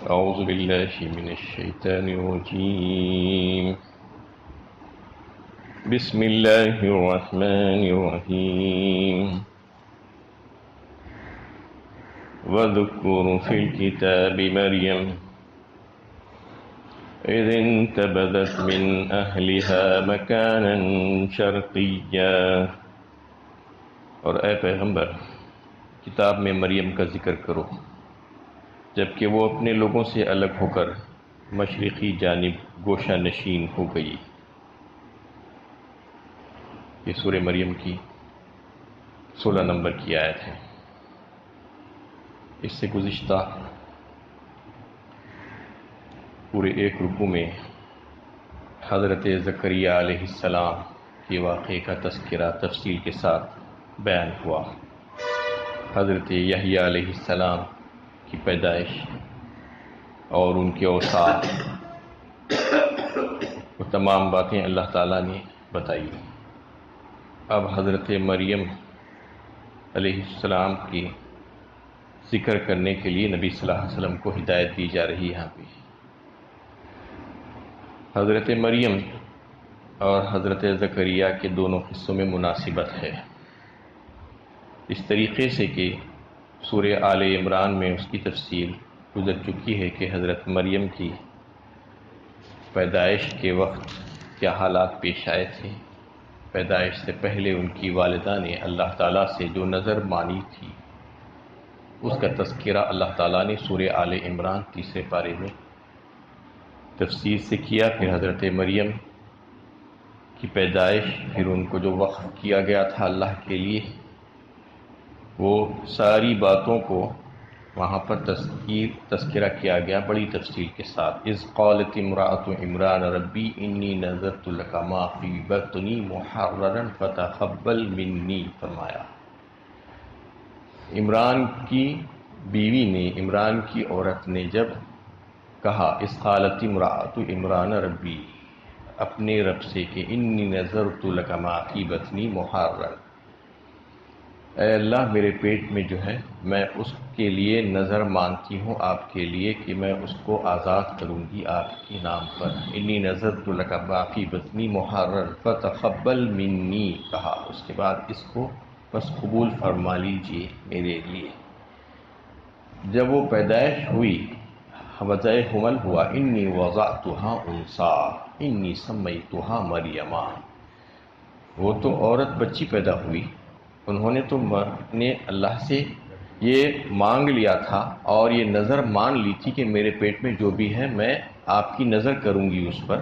أعوذ بالله من الشيطان الرجيم بسم الله الرحمن الرحيم واذكر في الكتاب مريم إذ انتبذت من أهلها مكانا شرقيا۔ اور اے پیغمبر، کتاب میں مریم کا ذکر کرو جبکہ وہ اپنے لوگوں سے الگ ہو کر مشرقی جانب گوشہ نشین ہو گئی۔ یہ سورہ مریم کی 16 نمبر کی آیت ہے۔ اس سے گزشتہ پورے ایک رکوع میں حضرت زکریہ علیہ السلام کے واقعے کا تذکرہ تفصیل کے ساتھ بیان ہوا۔ حضرت یحییٰ علیہ السلام کی پیدائش اور ان کے اوصاف، وہ تمام باتیں اللہ تعالیٰ نے بتائی۔ اب حضرت مریم علیہ السلام کی ذکر کرنے کے لیے نبی صلی اللہ علیہ وسلم کو ہدایت دی جا رہی ہے۔ یہاں پہ حضرت مریم اور حضرت زکریہ کے دونوں قصوں میں مناسبت ہے، اس طریقے سے کہ سورہ آل عمران میں اس کی تفصیل گزر چکی ہے کہ حضرت مریم کی پیدائش کے وقت کیا حالات پیش آئے تھے۔ پیدائش سے پہلے ان کی والدہ نے اللہ تعالیٰ سے جو نظر مانی تھی، اس کا تذکرہ اللہ تعالیٰ نے سورہ آل عمران 3 پارے میں تفصیل سے کیا۔ پھر حضرت مریم کی پیدائش، پھر ان کو جو وقف کیا گیا تھا اللہ کے لیے، وہ ساری باتوں کو وہاں پر تذکرہ کیا گیا بڑی تفصیل کے ساتھ۔ اذ قالت امرأة عمران ربی انی نذرت لک ما فی بطنی محررا فتقبل منی، فرمایا عمران کی بیوی نے، عمران کی عورت نے جب کہا اذ قالت امرأة عمران ربی، اپنے رب سے کہ انی نذرت لک ما فی بطنی محررا، اے اللہ میرے پیٹ میں جو ہے میں اس کے لیے نظر مانتی ہوں آپ کے لیے کہ میں اس کو آزاد کروں گی آپ کے نام پر۔ انی نذرت لک ما فی بطنی محررا فتقبل منی، کہا اس کے بعد اس کو بس قبول فرما لیجئے میرے لیے۔ جب وہ پیدائش ہوئی، وضع حمل ہوا، انی وضعتها انثی انی سمیتها مریم، وہ تو عورت بچی پیدا ہوئی، انہوں نے تو نے اللہ سے یہ مانگ لیا تھا اور یہ نظر مان لی تھی کہ میرے پیٹ میں جو بھی ہے میں آپ کی نظر کروں گی اس پر۔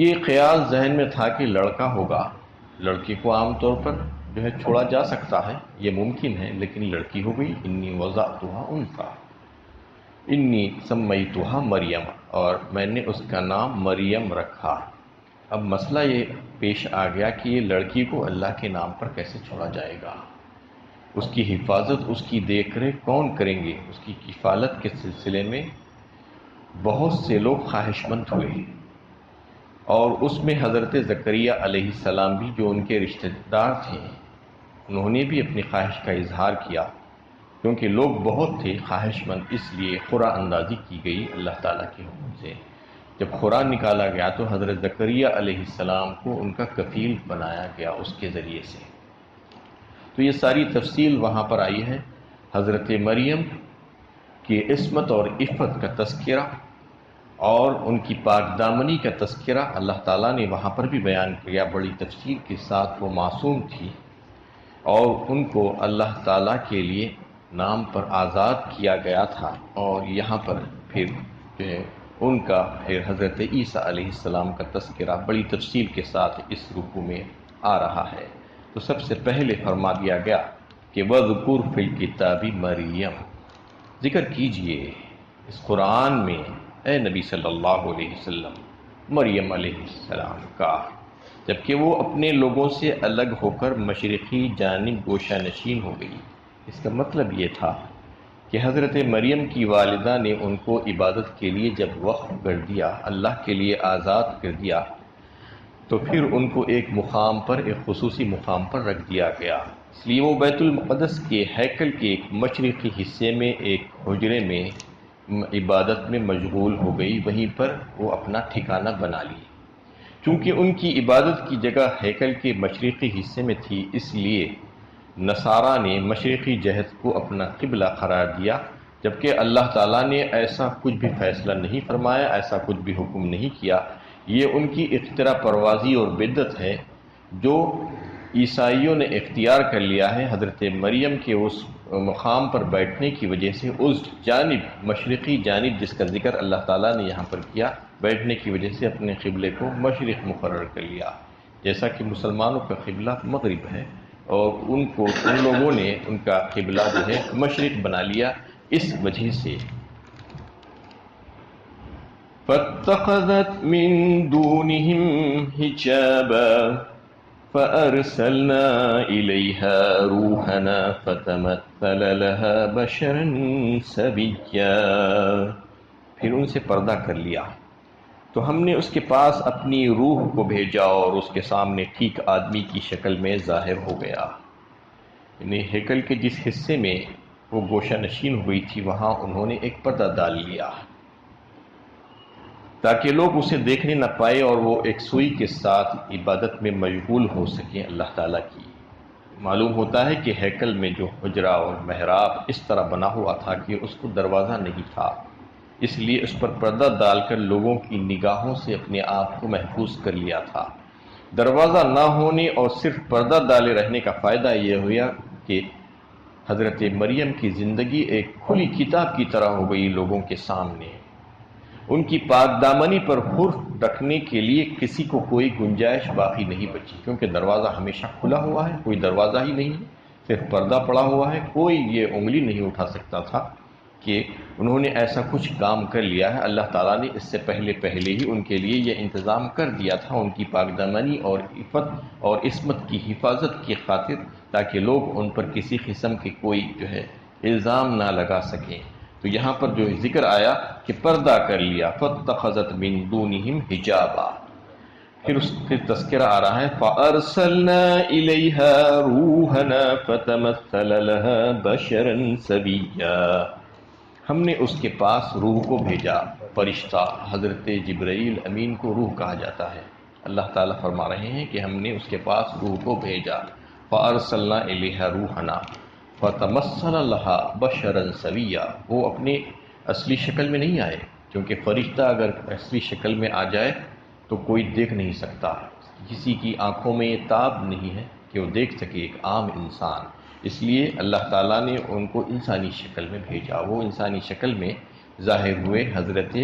یہ خیال ذہن میں تھا کہ لڑکا ہوگا، لڑکی کو عام طور پر جو ہے چھوڑا جا سکتا ہے، یہ ممکن ہے، لیکن لڑکی ہو گئی۔ انی وضعتها انثی انی سمیتها مریم، اور میں نے اس کا نام مریم رکھا۔ اب مسئلہ یہ پیش آ گیا کہ یہ لڑکی کو اللہ کے نام پر کیسے چھوڑا جائے گا، اس کی حفاظت، اس کی دیکھ ریکھ کون کریں گے؟ اس کی کفالت کے سلسلے میں بہت سے لوگ خواہش مند ہوئے، اور اس میں حضرت زکریہ علیہ السلام بھی، جو ان کے رشتہ دار تھے، انہوں نے بھی اپنی خواہش کا اظہار کیا، کیونکہ لوگ بہت تھے خواہش مند، اس لیے قرعہ اندازی کی گئی اللہ تعالیٰ کے حکم سے۔ جب قرآن نکالا گیا تو حضرت زکریہ علیہ السلام کو ان کا کفیل بنایا گیا اس کے ذریعے سے۔ تو یہ ساری تفصیل وہاں پر آئی ہے۔ حضرت مریم کی عصمت اور عفت کا تذکرہ اور ان کی پاک دامنی کا تذکرہ اللہ تعالیٰ نے وہاں پر بھی بیان کیا بڑی تفصیل کے ساتھ۔ وہ معصوم تھی اور ان کو اللہ تعالیٰ کے لیے نام پر آزاد کیا گیا تھا، اور یہاں پر پھر جو ہے ان کا پھر حضرت عیسیٰ علیہ السلام کا تذکرہ بڑی تفصیل کے ساتھ اس رکوع میں آ رہا ہے۔ تو سب سے پہلے فرما دیا گیا کہ وَاذْكُرْ فِي الْكِتَابِ مریم، ذکر کیجئے اس قرآن میں اے نبی صلی اللہ علیہ وسلم مریم علیہ السلام کا، جبکہ وہ اپنے لوگوں سے الگ ہو کر مشرقی جانب گوشہ نشین ہو گئی۔ اس کا مطلب یہ تھا کہ حضرت مریم کی والدہ نے ان کو عبادت کے لیے جب وقف کر دیا، اللہ کے لیے آزاد کر دیا، تو پھر ان کو ایک مقام پر، ایک خصوصی مقام پر رکھ دیا گیا۔ اس لیے وہ بیت المقدس کے ہیکل کے ایک مشرقی حصے میں ایک حجرے میں عبادت میں مشغول ہو گئی، وہیں پر وہ اپنا ٹھکانہ بنا لی۔ چونکہ ان کی عبادت کی جگہ ہیکل کے مشرقی حصے میں تھی، اس لیے نصارہ نے مشرقی جہت کو اپنا قبلہ قرار دیا، جبکہ اللہ تعالیٰ نے ایسا کچھ بھی فیصلہ نہیں فرمایا، ایسا کچھ بھی حکم نہیں کیا۔ یہ ان کی اختراع پروازی اور بدعت ہے جو عیسائیوں نے اختیار کر لیا ہے۔ حضرت مریم کے اس مقام پر بیٹھنے کی وجہ سے، اس جانب مشرقی جانب جس کا ذکر اللہ تعالیٰ نے یہاں پر کیا، بیٹھنے کی وجہ سے اپنے قبلے کو مشرق مقرر کر لیا، جیسا کہ مسلمانوں کا قبلہ مغرب ہے، اور ان لوگوں نے ان کا قبلہ جو ہے مشرق بنا لیا اس وجہ سے۔ فَاتَّخَذَتْ مِن دُونِهِمْ حِجَابًا فَأَرْسَلْنَا إِلَيْهَا رُوحَنَا فَتَمَثَّلَ لَهَا بَشَرًا سَوِيًّا، پھر ان سے پردہ کر لیا تو ہم نے اس کے پاس اپنی روح کو بھیجا اور اس کے سامنے ٹھیک آدمی کی شکل میں ظاہر ہو گیا۔ یعنی ہیکل کے جس حصے میں وہ گوشہ نشین ہوئی تھی، وہاں انہوں نے ایک پردہ ڈال لیا تاکہ لوگ اسے دیکھنے نہ پائے اور وہ ایک سوئی کے ساتھ عبادت میں مشغول ہو سکیں اللہ تعالیٰ کی۔ معلوم ہوتا ہے کہ ہیکل میں جو حجرہ اور محراب اس طرح بنا ہوا تھا کہ اس کو دروازہ نہیں تھا، اس لیے اس پر پردہ ڈال کر لوگوں کی نگاہوں سے اپنے آپ کو محفوظ کر لیا تھا۔ دروازہ نہ ہونے اور صرف پردہ ڈالے رہنے کا فائدہ یہ ہوا کہ حضرت مریم کی زندگی ایک کھلی کتاب کی طرح ہو گئی لوگوں کے سامنے۔ ان کی پاک دامنی پر حرف رکھنے کے لیے کسی کو کوئی گنجائش باقی نہیں بچی، کیونکہ دروازہ ہمیشہ کھلا ہوا ہے، کوئی دروازہ ہی نہیں ہے، صرف پردہ پڑا ہوا ہے۔ کوئی یہ انگلی نہیں اٹھا سکتا تھا کہ انہوں نے ایسا کچھ کام کر لیا ہے۔ اللہ تعالیٰ نے اس سے پہلے ہی ان کے لیے یہ انتظام کر دیا تھا، ان کی پاک دامنی اور عفت اور عصمت کی حفاظت کی خاطر، تاکہ لوگ ان پر کسی قسم کے کوئی جو ہے الزام نہ لگا سکیں۔ تو یہاں پر جو ذکر آیا کہ پردہ کر لیا، فَاتَّخَذَتْ مِن دُونِهِمْ حِجَابًا، پھر اس کے تذکرہ آ رہا ہے فَأَرْسَلْنَا إِلَيْهَا رُوحَنَا فَتَمَثَّلَ لَهَا بَشَرًا سَوِيًّا، ہم نے اس کے پاس روح کو بھیجا۔ فرشتہ حضرت جبرائیل امین کو روح کہا جاتا ہے۔ اللہ تعالیٰ فرما رہے ہیں کہ ہم نے اس کے پاس روح کو بھیجا، فَأَرْسَلْنَا إِلَيْهَا رُوحَنَا فَتَمَثَّلَ لَهَا بَشَرًا سَوِيًّا، وہ اپنے اصلی شکل میں نہیں آئے، کیونکہ فرشتہ اگر اصلی شکل میں آ جائے تو کوئی دیکھ نہیں سکتا، کسی کی آنکھوں میں یہ تاب نہیں ہے کہ وہ دیکھ سکے ایک عام انسان، اس لیے اللہ تعالیٰ نے ان کو انسانی شکل میں بھیجا۔ وہ انسانی شکل میں ظاہر ہوئے حضرت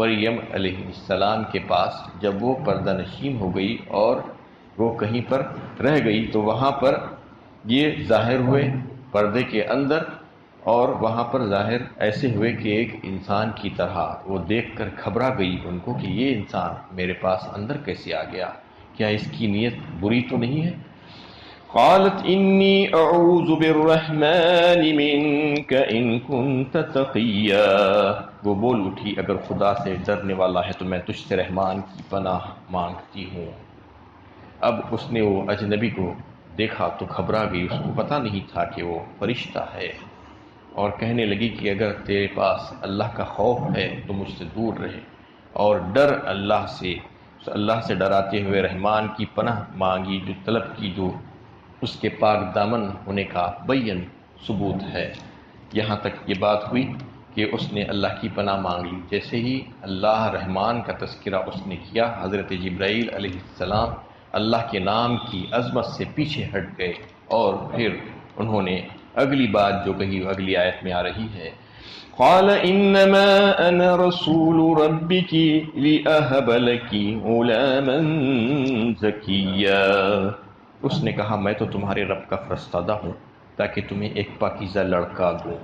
مریم علیہ السلام کے پاس۔ جب وہ پردہ نشین ہو گئی اور وہ کہیں پر رہ گئی تو وہاں پر یہ ظاہر ہوئے پردے کے اندر، اور وہاں پر ظاہر ایسے ہوئے کہ ایک انسان کی طرح۔ وہ دیکھ کر گھبرا گئی ان کو کہ یہ انسان میرے پاس اندر کیسے آ گیا، کیا اس کی نیت بری تو نہیں ہے؟ قالت انی اعوذ بالرحمن منک ان کنت تقیا، وہ بول اٹھی اگر خدا سے ڈرنے والا ہے تو میں تجھ سے رحمان کی پناہ مانگتی ہوں۔ اب اس نے وہ اجنبی کو دیکھا تو گھبرا گئی، اس کو پتہ نہیں تھا کہ وہ فرشتہ ہے، اور کہنے لگی کہ اگر تیرے پاس اللہ کا خوف ہے تو مجھ سے دور رہے، اور ڈر اللہ سے ڈراتے ہوئے رحمان کی پناہ مانگی، جو طلب کی، جو اس کے پاک دامن ہونے کا بین ثبوت ہے۔ یہاں تک یہ بات ہوئی کہ اس نے اللہ کی پناہ مانگ لی۔ جیسے ہی اللہ رحمان کا تذکرہ اس نے کیا، حضرت جبرائیل علیہ السلام اللہ کے نام کی عظمت سے پیچھے ہٹ گئے، اور پھر انہوں نے اگلی بات جو کہی وہ اگلی آیت میں آ رہی ہے، قال انما انا رسول ربک لاہب لک غلاما زکیا، اس نے کہا میں تو تمہارے رب کا فرستادہ ہوں تاکہ تمہیں ایک پاکیزہ لڑکا دوں،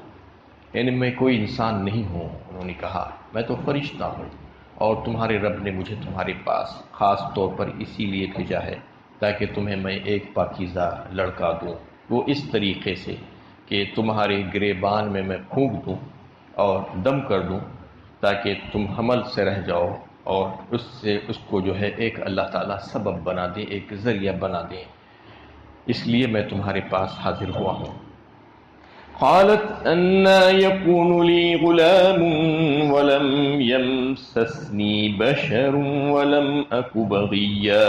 یعنی میں کوئی انسان نہیں ہوں۔ انہوں نے کہا میں تو فرشتہ ہوں، اور تمہارے رب نے مجھے تمہارے پاس خاص طور پر اسی لیے بھیجا ہے تاکہ تمہیں میں ایک پاکیزہ لڑکا دوں، وہ اس طریقے سے کہ تمہارے گریبان میں پھونک دوں اور دم کر دوں تاکہ تم حمل سے رہ جاؤ، اور اس کو جو ہے ایک اللہ تعالیٰ سبب بنا دیں، ایک ذریعہ بنا دیں، اس لیے میں تمہارے پاس حاضر ہوا ہوں۔ قالت أنا يكون لي غلام ولم يمسسني بشر ولم أك بغيا.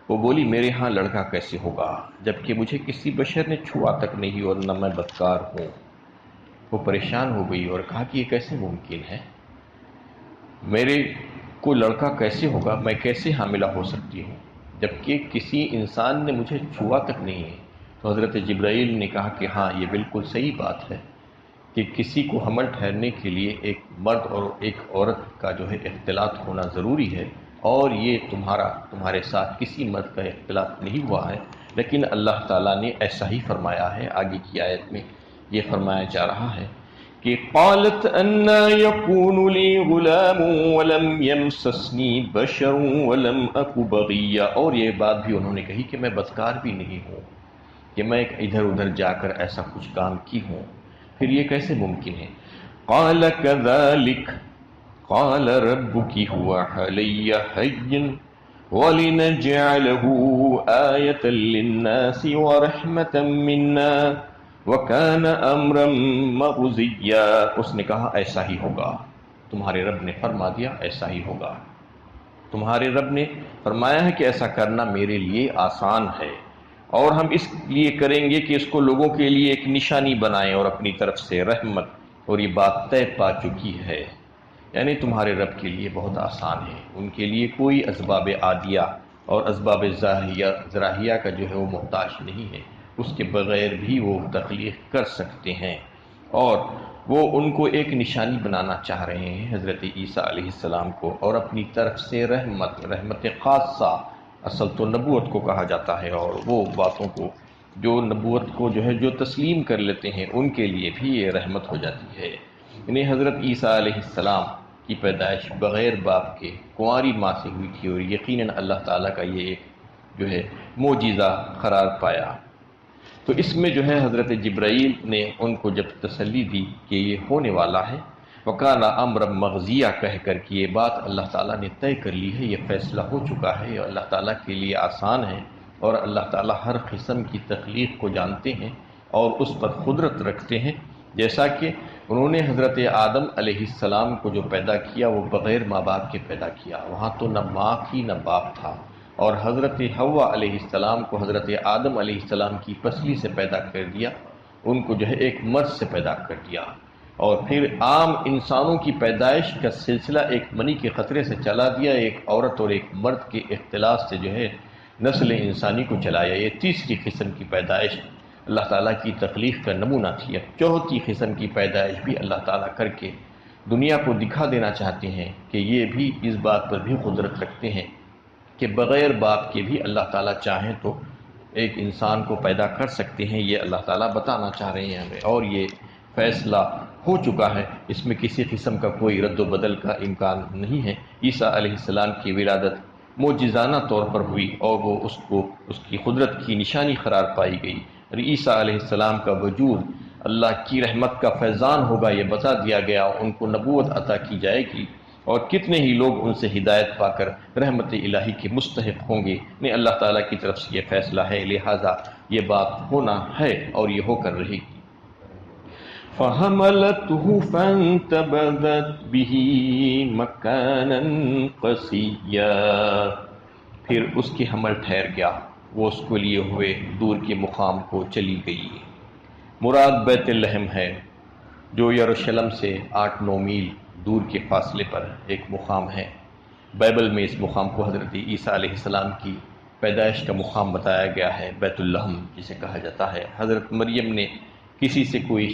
وہ بولی میرے ہاں لڑکا کیسے ہوگا جبکہ مجھے کسی بشر نے چھوا تک نہیں اور نہ میں بدکار ہوں. وہ پریشان ہو گئی اور کہا کہ یہ کیسے ممکن ہے، میرے کو لڑکا کیسے ہوگا، میں کیسے حاملہ ہو سکتی ہوں جبکہ کسی انسان نے مجھے چھوا تک نہیں ہے. تو حضرت جبرائیل نے کہا کہ ہاں یہ بالکل صحیح بات ہے کہ کسی کو حمل ٹھہرنے کے لیے ایک مرد اور ایک عورت کا جو ہے اختلاط ہونا ضروری ہے، اور یہ تمہارے ساتھ کسی مرد کا اختلاط نہیں ہوا ہے، لیکن اللہ تعالیٰ نے ایسا ہی فرمایا ہے. آگے کی آیت میں یہ فرمایا جا رہا ہے کہ قالت انا يكون لي غلام ولم يمسسني بشر ولم اك بغيا. اور یہ بات بھی انہوں نے کہی کہ میں بدکار بھی نہیں ہوں، کہ میں ادھر ادھر جا کر ایسا کچھ کام کی ہوں، پھر یہ کیسے ممکن ہے. قال كذلك قال ربك هو علي هين ولنجعله آية للناس ورحمة منا وكان امرا مقضيا. اس نے کہا ایسا ہی ہوگا، تمہارے رب نے فرما دیا ایسا ہی ہوگا، تمہارے رب نے فرمایا ہے کہ ایسا کرنا میرے لیے آسان ہے، اور ہم اس لیے کریں گے کہ اس کو لوگوں کے لیے ایک نشانی بنائیں اور اپنی طرف سے رحمت. اور یہ بات طے پا چکی ہے، یعنی تمہارے رب کے لیے بہت آسان ہے، ان کے لیے کوئی اسباب عادیہ اور اسباب ظراہیہ کا جو ہے وہ محتاج نہیں ہے، اس کے بغیر بھی وہ تخلیق کر سکتے ہیں. اور وہ ان کو ایک نشانی بنانا چاہ رہے ہیں حضرت عیسیٰ علیہ السلام کو، اور اپنی طرف سے رحمت خاصہ، اصل تو نبوت کو کہا جاتا ہے، اور وہ باتوں کو جو نبوت کو جو ہے جو تسلیم کر لیتے ہیں ان کے لیے بھی یہ رحمت ہو جاتی ہے. یعنی حضرت عیسیٰ علیہ السلام کی پیدائش بغیر باپ کے کنواری ماں سے ہوئی تھی، اور یقیناً اللہ تعالیٰ کا یہ ایک جو ہے معجزہ قرار پایا. تو اس میں جو ہے حضرت جبرائیل نے ان کو جب تسلی دی کہ یہ ہونے والا ہے، وَكَانَ أَمْرًا مَغْضِيًّا کہہ کر کہ یہ بات اللہ تعالیٰ نے طے کر لی ہے، یہ فیصلہ ہو چکا ہے، یہ اللہ تعالیٰ کے لیے آسان ہے، اور اللہ تعالیٰ ہر قسم کی تخلیق کو جانتے ہیں اور اس پر قدرت رکھتے ہیں. جیسا کہ انہوں نے حضرت آدم علیہ السلام کو جو پیدا کیا وہ بغیر ماں باپ کے پیدا کیا، وہاں تو نہ ماں تھی نہ باپ تھا، اور حضرت حوا علیہ السلام کو حضرت آدم علیہ السلام کی پسلی سے پیدا کر دیا، ان کو جو ہے ایک مرد سے پیدا کر دیا. اور پھر عام انسانوں کی پیدائش کا سلسلہ ایک منی کے قطرے سے چلا دیا، ایک عورت اور ایک مرد کے اختلاط سے جو ہے نسل انسانی کو چلایا. یہ تیسری قسم کی پیدائش اللہ تعالیٰ کی تخلیق کا نمونہ تھی. اب چوتھی قسم کی پیدائش بھی اللہ تعالیٰ کر کے دنیا کو دکھا دینا چاہتے ہیں کہ یہ بھی اس بات پر بھی قدرت رکھتے ہیں کہ بغیر باپ کے بھی اللہ تعالیٰ چاہیں تو ایک انسان کو پیدا کر سکتے ہیں. یہ اللہ تعالیٰ بتانا چاہ رہے ہیں ہمیں، اور یہ فیصلہ ہو چکا ہے، اس میں کسی قسم کا کوئی رد و بدل کا امکان نہیں ہے. عیسیٰ علیہ السلام کی ولادت معجزانہ طور پر ہوئی، اور وہ اس کی قدرت کی نشانی قرار پائی گئی. اور عیسیٰ علیہ السلام کا وجود اللہ کی رحمت کا فیضان ہوگا یہ بتا دیا گیا، ان کو نبوت عطا کی جائے گی، اور کتنے ہی لوگ ان سے ہدایت پا کر رحمت الہی کے مستحق ہوں گے. نہیں، اللہ تعالیٰ کی طرف سے یہ فیصلہ ہے، لہٰذا یہ بات ہونا ہے اور یہ ہو کر رہے گی. فَحَمَلَتْهُ فَانْتَبَذَتْ بِهِ مَكَانًا قَصِيًّا. پھر اس کی حمل ٹھہر گیا، وہ اس کو لیے ہوئے دور کے مقام کو چلی گئی. مراد بیت لحم ہے، جو یروشلم سے 8-9 میل دور کے فاصلے پر ایک مقام ہے. بائبل میں اس مقام کو حضرت عیسیٰ علیہ السلام کی پیدائش کا مقام بتایا گیا ہے، بیت اللحم جسے کہا جاتا ہے. حضرت مریم نے کسی سے کوئی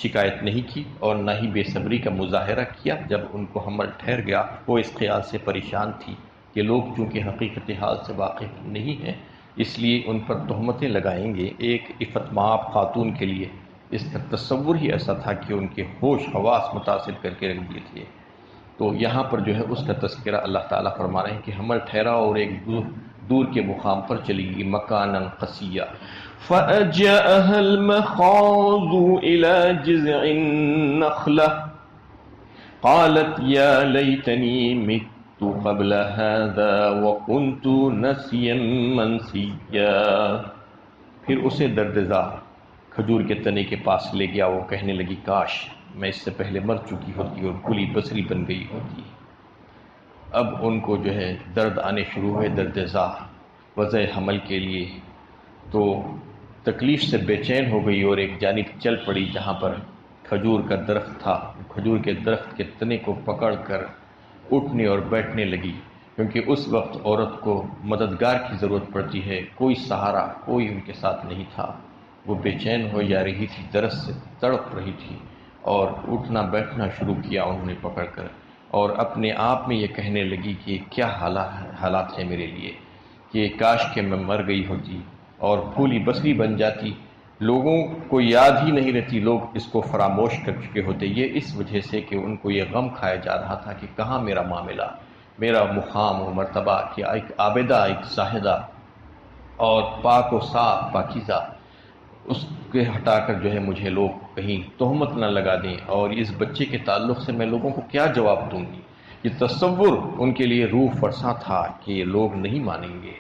شکایت نہیں کی اور نہ ہی بے صبری کا مظاہرہ کیا. جب ان کو حمل ٹھہر گیا، وہ اس خیال سے پریشان تھی کہ لوگ چونکہ حقیقت حال سے واقف نہیں ہیں، اس لیے ان پر تہمتیں لگائیں گے. ایک عفت مآب خاتون کے لیے اس کا تصور ہی ایسا تھا کہ ان کے ہوش حواس متاثر کر کے رکھ دیے تھے. تو یہاں پر جو ہے اس کا تذکرہ اللہ تعالیٰ فرما رہے ہیں کہ حمل ٹھہرا اور ایک دور کے مقام پر چلی گئی. مکانا قصیا. فأجاءها المخاض إلى جذع النخلة قالت يا ليتني مت قبل هذا وكنت نسيا منسيا. پھر اسے دردزا کھجور کے تنے کے پاس لے گیا، وہ کہنے لگی کاش میں اس سے پہلے مر چکی ہوتی اور کھلی بصری بن گئی ہوتی۔ اب ان کو جو ہے درد آنے شروع ہوئے، درد ذا وضع حمل کے لیے، تو تکلیف سے بے چین ہو گئی اور ایک جانب چل پڑی جہاں پر کھجور کا درخت تھا۔ کھجور کے درخت کے تنے کو پکڑ کر اٹھنے اور بیٹھنے لگی، کیونکہ اس وقت عورت کو مددگار کی ضرورت پڑتی ہے، کوئی سہارا کوئی ان کے ساتھ نہیں تھا۔ وہ بے چین ہو جا رہی تھی، درد سے تڑپ رہی تھی، اور اٹھنا بیٹھنا شروع کیا انہوں نے پکڑ کر، اور اپنے آپ میں یہ کہنے لگی کہ کیا حالات ہیں میرے لیے، کہ کاش کہ میں مر گئی ہوتی اور پھولی بصری بن جاتی، لوگوں کو یاد ہی نہیں رہتی، لوگ اس کو فراموش کر چکے ہوتے۔ یہ اس وجہ سے کہ ان کو یہ غم کھایا جا رہا تھا کہ کہاں میرا معاملہ، میرا مقام و مرتبہ، کہ ایک عابدہ، ایک زاہدہ اور پاک و صاف پاکیزہ، اس کے ہٹا کر جو ہے مجھے لوگ کہیں تہمت نہ لگا دیں، اور اس بچے کے تعلق سے میں لوگوں کو کیا جواب دوں گی۔ یہ تصور ان کے لیے روح فرسا تھا کہ یہ لوگ نہیں مانیں گے،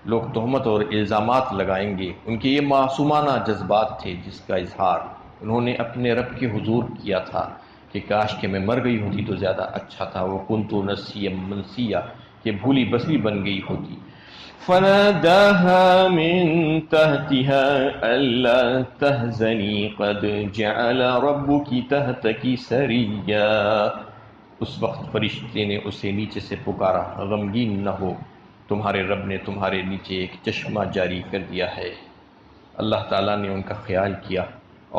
لوگ تہمت اور الزامات لگائیں گے۔ ان کے یہ معصومانہ جذبات تھے جس کا اظہار انہوں نے اپنے رب کے حضور کیا تھا کہ کاش کہ میں مر گئی ہوتی تو زیادہ اچھا تھا، وہ کنت نسیا منسیا، کہ بھولی بصری بن گئی ہوتی۔ فناداها من تحتها ألا تحزني قد جعل ربك تحتك سريا۔ اس وقت فرشتے نے اسے نیچے سے پکارا، غمگین نہ ہو، تمہارے رب نے تمہارے نیچے ایک چشمہ جاری کر دیا ہے۔ اللہ تعالیٰ نے ان کا خیال کیا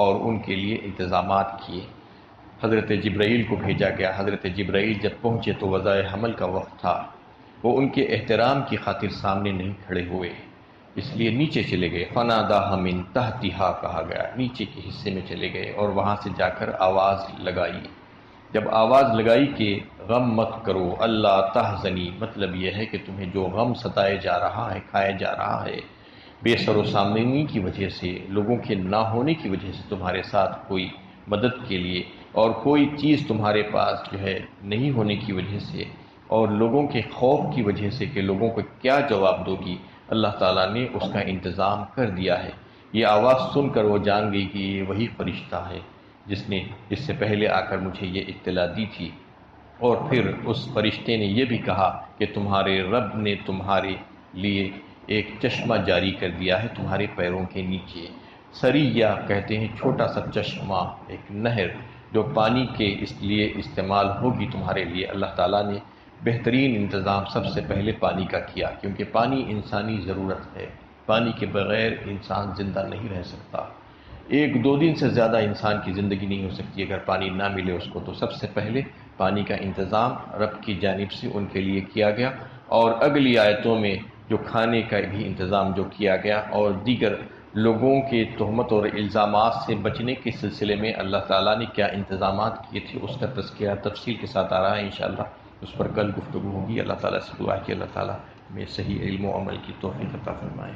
اور ان کے لیے انتظامات کیے۔ حضرت جبرائیل کو بھیجا گیا۔ حضرت جبرائیل جب پہنچے تو وضع حمل کا وقت تھا، وہ ان کے احترام کی خاطر سامنے نہیں کھڑے ہوئے، اس لیے نیچے چلے گئے۔ فناداها من تحتها کہا گیا، نیچے کے حصے میں چلے گئے اور وہاں سے جا کر آواز لگائی۔ جب آواز لگائی کہ غم مت کرو، اللہ تحزنی، مطلب یہ ہے کہ تمہیں جو غم ستائے جا رہا ہے، کھایا جا رہا ہے، بے سر و سامانی کی وجہ سے، لوگوں کے نہ ہونے کی وجہ سے، تمہارے ساتھ کوئی مدد کے لیے اور کوئی چیز تمہارے پاس جو ہے نہیں ہونے کی وجہ سے، اور لوگوں کے خوف کی وجہ سے کہ لوگوں کو کیا جواب دو گی، اللہ تعالیٰ نے اس کا انتظام کر دیا ہے۔ یہ آواز سن کر وہ جان گئی کہ یہ وہی فرشتہ ہے جس نے اس سے پہلے آ کر مجھے یہ اطلاع دی تھی۔ اور پھر اس فرشتے نے یہ بھی کہا کہ تمہارے رب نے تمہارے لیے ایک چشمہ جاری کر دیا ہے تمہارے پیروں کے نیچے۔ سریہ کہتے ہیں چھوٹا سا چشمہ، ایک نہر جو پانی کے اس لیے استعمال ہوگی تمہارے لیے۔ اللہ تعالیٰ نے بہترین انتظام سب سے پہلے پانی کا کیا، کیونکہ پانی انسانی ضرورت ہے، پانی کے بغیر انسان زندہ نہیں رہ سکتا۔ ایک دو دن سے زیادہ انسان کی زندگی نہیں ہو سکتی اگر پانی نہ ملے اس کو، تو سب سے پہلے پانی کا انتظام رب کی جانب سے ان کے لیے کیا گیا، اور اگلی آیتوں میں جو کھانے کا بھی انتظام جو کیا گیا اور دیگر لوگوں کے تہمت اور الزامات سے بچنے کے سلسلے میں اللہ تعالیٰ نے کیا انتظامات کیے تھے، اس کا تذکرہ تفصیل کے ساتھ آ رہا ہے انشاءاللہ، اس پر کل گفتگو ہوگی۔ اللہ تعالیٰ سے دعا ہے کہ اللہ تعالیٰ میں صحیح علم و عمل کی توفیق عطا فرمائے۔